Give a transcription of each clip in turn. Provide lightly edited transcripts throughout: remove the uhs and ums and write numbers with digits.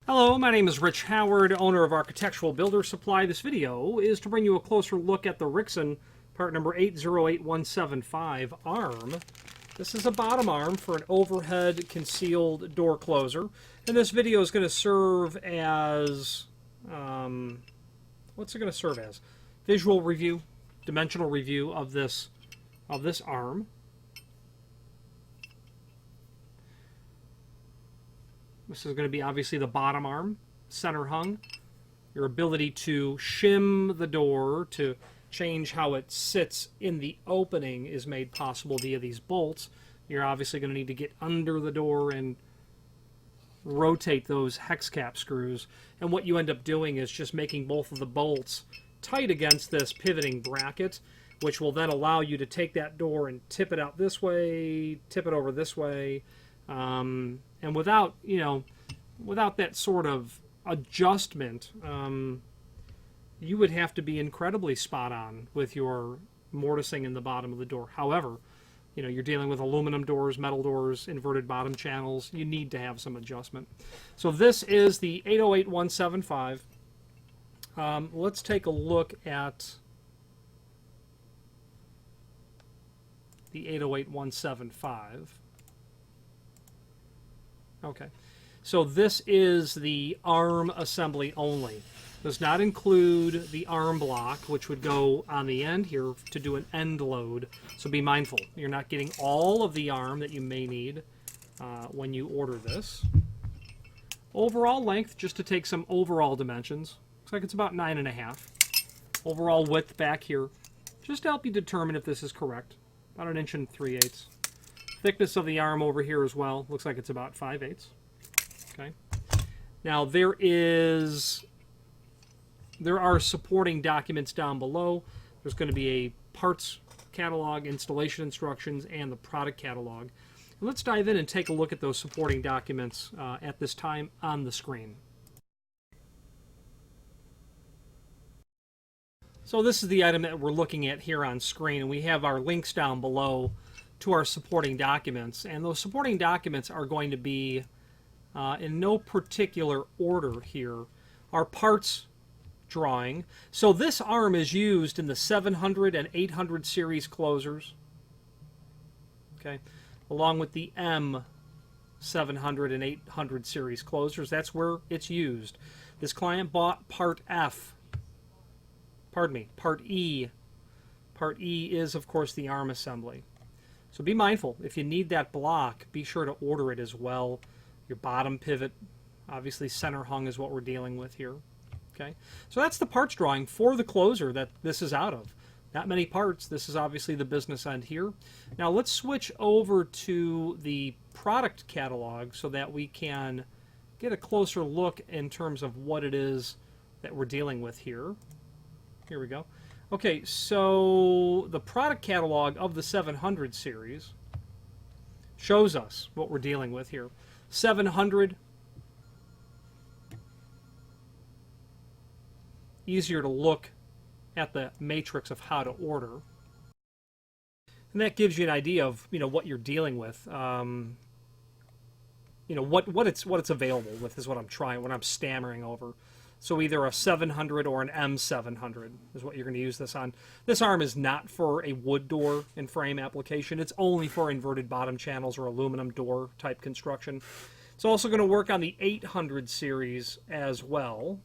Hello, my name is Rich Howard, owner of Architectural Builder Supply. This video is to bring you a closer look at the Rixson part number 808175 arm. This is a bottom arm for an overhead concealed door closer. And this video is going to serve as, what's it going to serve as? Visual review, dimensional review of this arm. This is going to be obviously the bottom arm, center hung. Your ability to shim the door, to change how it sits in the opening is made possible via these bolts. You're obviously going to need to get under the door and rotate those hex cap screws. And what you end up doing is just making both of the bolts tight against this pivoting bracket, which will then allow you to take that door and tip it out this way, tip it over this way. And without that sort of adjustment, you would have to be incredibly spot on with your mortising in the bottom of the door. However, you're dealing with aluminum doors, metal doors, inverted bottom channels. You need to have some adjustment. So this is the 808175. Let's take a look at the 808175. Okay, so this is the arm assembly only. Does not include the arm block, which would go on the end here to do an end load. So be mindful, you're not getting all of the arm that you may need when you order this. Overall length, just to take some overall dimensions, looks like it's about 9.5. Overall width back here, just to help you determine if this is correct, about 1 3/8 inches. Thickness of the arm over here as well, looks like it's about 5/8. Okay. Now there are supporting documents down below. There's going to be a parts catalog, installation instructions, and the product catalog. And let's dive in and take a look at those supporting documents at this time on the screen. So this is the item that we're looking at here on screen, and we have our links down below to our supporting documents, and those supporting documents are going to be in no particular order here. Our parts drawing. So this arm is used in the 700 and 800 series closers, okay, along with the M700 and 800 series closers. That's where it's used. This client bought part E. Part E is, of course, the arm assembly. So be mindful, if you need that block, be sure to order it as well. Your bottom pivot, obviously center hung is what we're dealing with here. Okay, so that's the parts drawing for the closer that this is out of. Not many parts. This is obviously the business end here. Now let's switch over to the product catalog so that we can get a closer look in terms of what it is that we're dealing with here. Here we go. Okay, so the product catalog of the 700 series shows us what we're dealing with here. 700, easier to look at the matrix of how to order. And that gives you an idea of what you're dealing with. What it's available with is what I'm stammering over. So either a 700 or an M700 is what you're going to use this on. This arm is not for a wood door and frame application. It's only for inverted bottom channels or aluminum door type construction. It's also going to work on the 800 series as well.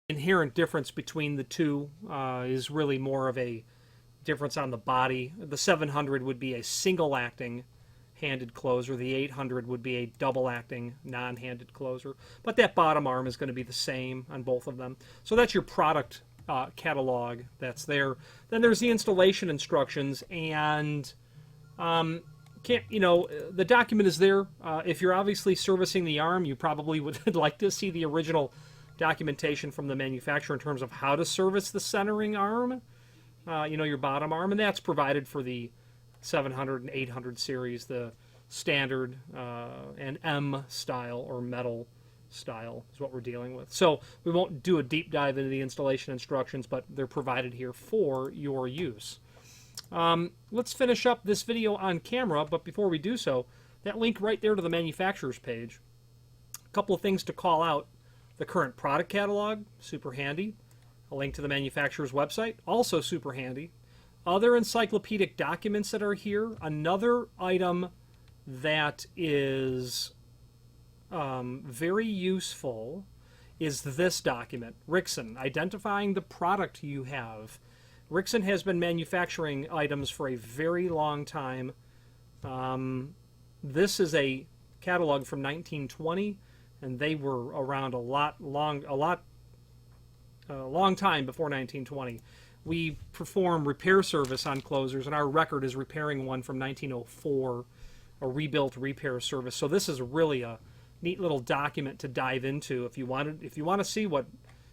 Inherent difference between the two is really more of a difference on the body. The 700 would be a single acting handed closer. The 800 would be a double acting non-handed closer. But that bottom arm is going to be the same on both of them. So that's your product catalog that's there. Then there's the installation instructions, and the document is there. If you're obviously servicing the arm, you probably would like to see the original documentation from the manufacturer in terms of how to service the centering arm. Your bottom arm, and that's provided for the 700 and 800 series, the standard and M style or metal style is what we're dealing with. So we won't do a deep dive into the installation instructions, but they're provided here for your use. Let's finish up this video on camera, but before we do so, that link right there to the manufacturer's page. A couple of things to call out. The current product catalog, super handy. A link to the manufacturer's website, also super handy. Other encyclopedic documents that are here. Another item that is very useful is this document, Rixson, identifying the product you have. Rixson has been manufacturing items for a very long time. This is a catalog from 1920, and they were around a long time before 1920. We perform repair service on closers, and our record is repairing one from 1904, a rebuilt repair service. So this is really a neat little document to dive into. If you want to see what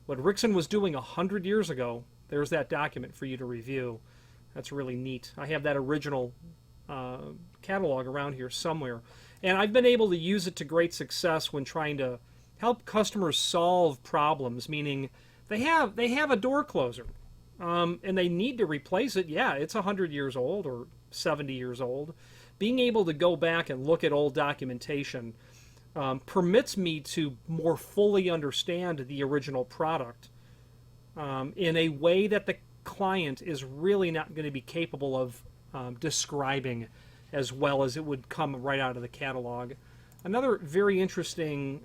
Rixson was doing 100 years ago, there's that document for you to review. That's really neat. I have that original catalog around here somewhere, and I've been able to use it to great success when trying to help customers solve problems. Meaning, they have a door closer, and they need to replace it. Yeah, it's 100 years old or 70 years old. Being able to go back and look at old documentation permits me to more fully understand the original product in a way that the client is really not going to be capable of describing as well as it would come right out of the catalog. Another very interesting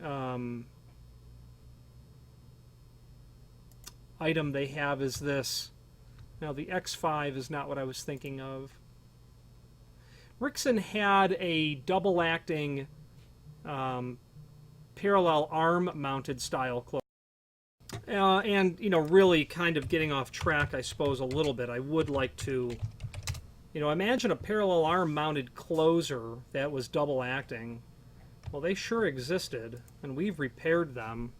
item they have is this. Now, the X5 is not what I was thinking of. Rixson had a double-acting parallel arm-mounted style closer. And, really kind of getting off track, I suppose, a little bit. I would like to, imagine a parallel arm-mounted closer that was double-acting. Well, they sure existed, and we've repaired them.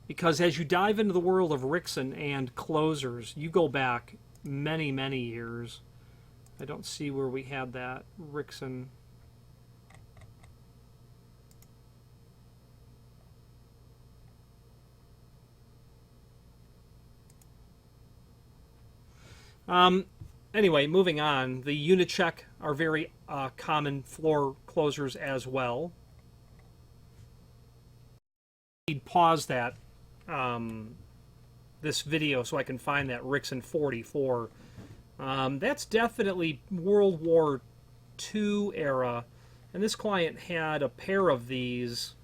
Because as you dive into the world of Rixson and closers, you go back many, many years. I don't see where we had that Rixson. Anyway, moving on. The Unicheck are very common floor closers as well. I'd pause that this video so I can find that Rixson 44. That's definitely World War II era, and this client had a pair of these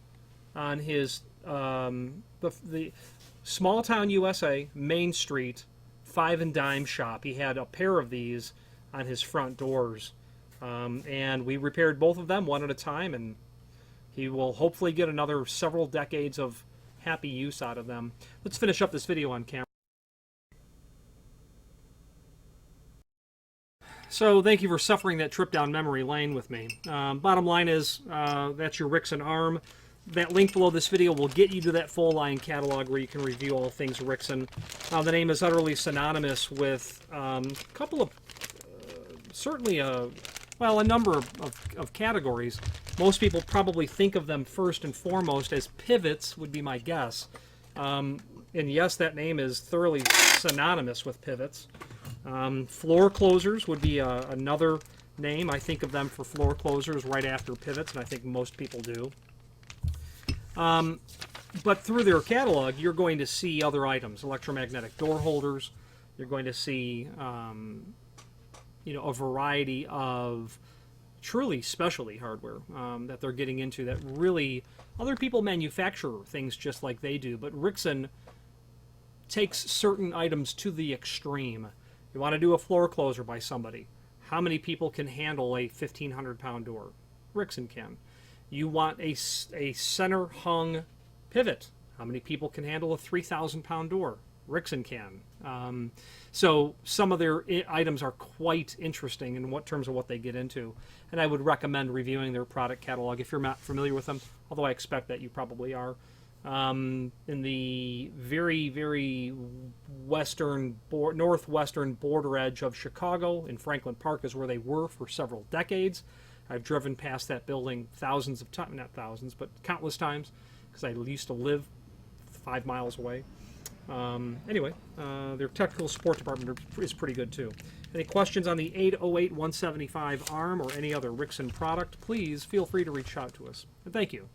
on his the small town USA, Main Street, 5 and dime shop. He had a pair of these on his front doors, and we repaired both of them one at a time, and he will hopefully get another several decades of happy use out of them. Let's finish up this video on camera. So thank you for suffering that trip down memory lane with me. Bottom line is that's your Rixson arm. That link below this video will get you to that full line catalog where you can review all things Rixson. The name is utterly synonymous with a couple of, certainly a number of categories. Most people probably think of them first and foremost as pivots, would be my guess. And yes, that name is thoroughly synonymous with pivots. Floor closers would be another name. I think of them for floor closers right after pivots, and I think most people do. But through their catalog, you're going to see other items, electromagnetic door holders. You're going to see, a variety of truly specialty hardware that they're getting into that really other people manufacture things just like they do. But Rixson takes certain items to the extreme. You want to do a floor closer by somebody. How many people can handle a 1,500-pound door? Rixson can. You want a center hung pivot. How many people can handle a 3,000-pound door? Rixson can. So some of their items are quite interesting in terms of what they get into. And I would recommend reviewing their product catalog if you're not familiar with them, although I expect that you probably are. In the very, very northwestern border edge of Chicago, in Franklin Park, is where they were for several decades. I've driven past that building thousands of times, not thousands, but countless times, because I used to live 5 miles away. Anyway, their technical support department is pretty good too. Any questions on the 808-175 ARM or any other Rixson product, please feel free to reach out to us. And thank you.